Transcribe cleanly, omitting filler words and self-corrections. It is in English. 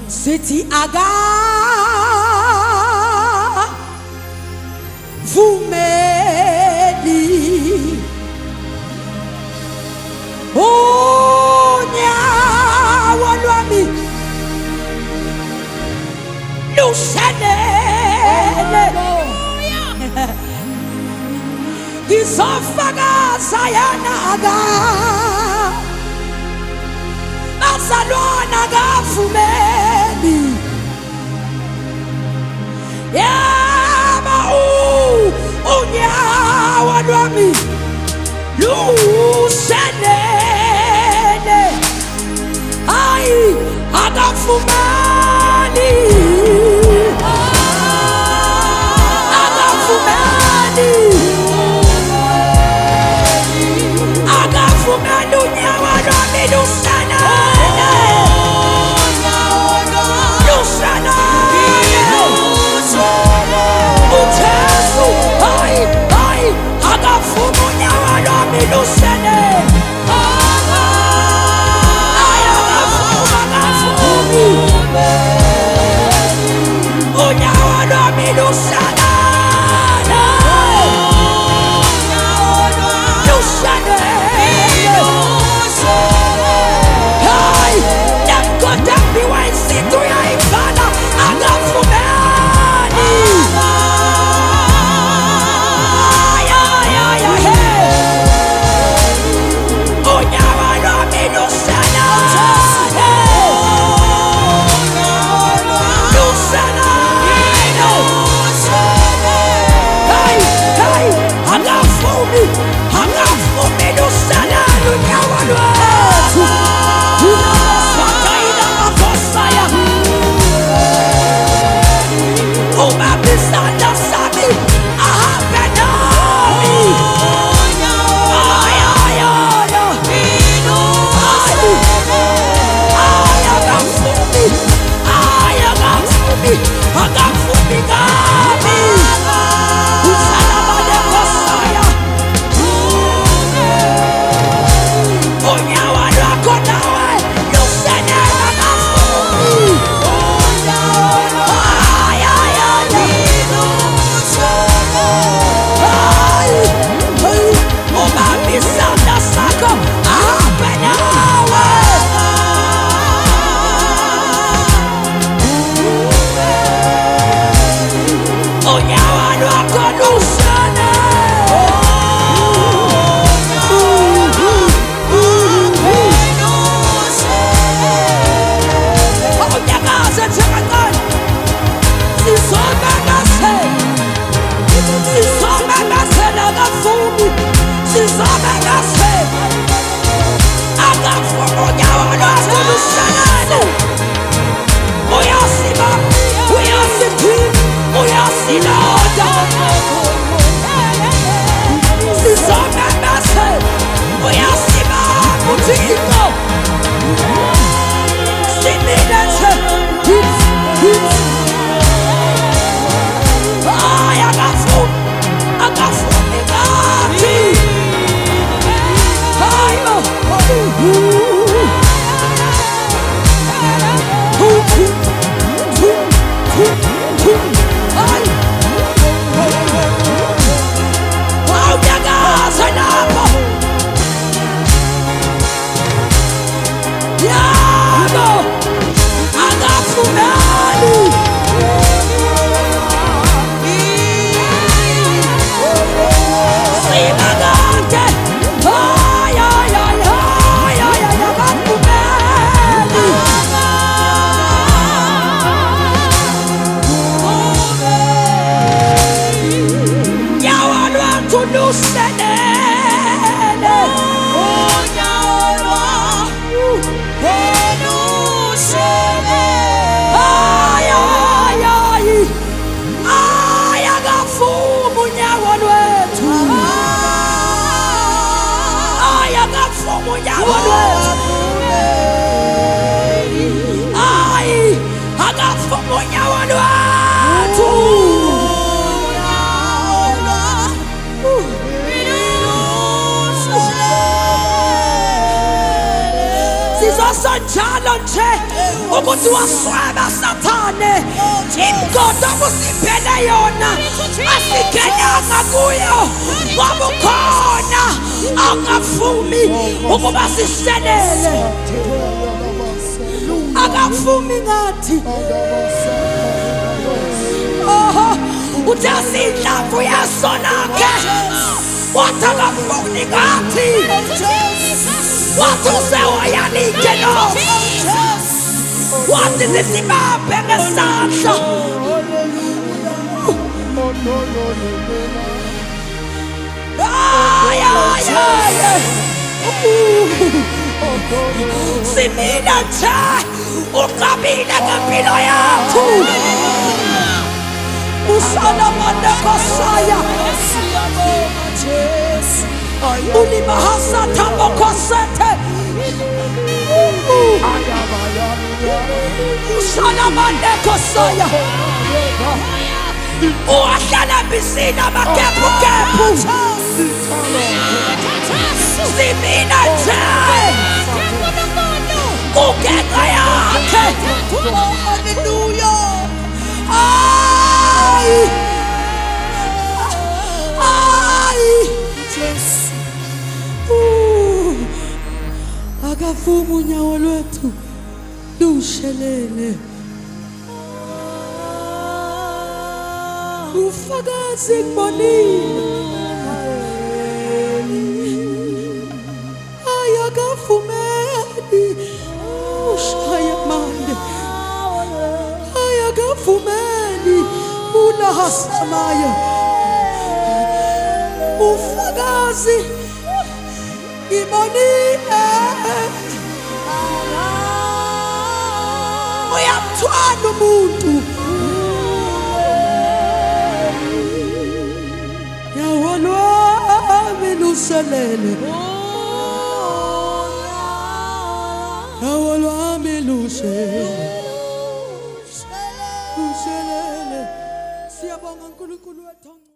City aga vumeli unyawo lwami lushanele ngizofakaza yana aga bazalwana kavumeli yaba unyawo lwami lushanele hayi akavumeli akavumeli unyawo lwami lushanele uJesu hayi hayi akavuma unyawo lwami lushanele unyawo lwami lushanele hayi namkodabi wayisitu yayifana akavumeli unyawo lwami lushanele akavumi lushanele unyawo lwethu unabaswakaina makosaya ubabisanda sami ahambe nami akavumi kami usalabane kosaya unyawo lwakho nawe lushanele akavumi ubabisanda sakho ahambe nawe unyawo lwakho lushanele unyakaze njengengane sizomemezela akavumi sizomemezela akavumi unyawo lwakho lushanele uyasiba uyasidina uyasiloda sizomemezela uyasiba uthixo similethe akavumi kathi hayo awunyakaze lapho yabo akavumeli sibakade njalo nje ukuthi wasweba Sathane imgodo kusiphelele yona asigenanga kuyo ngoba ukhona akavumi ukuba sishelele akavumi ngathi uthi asidlavu yasonakhe wathi akavumi ngathi wathi usewayalike lo wathi sisibambe ngesandla simina nje uqabile ngempilo yethu usalamane kosaya ulimahasa thambo kosete usalamane kosaya uahlala bisina makepu simina nje kugeka yakhe haleluya akavuma unyawo lwethu lushelele ufakazi ngibonile ayakavumeli ushaya mande ayakavumeli ulahasamayo ufakazi ngibonile uyamthwala umuntu nyawo lwami luselele nyawo lwami luselele siyabonga uNkulunkulu wethu.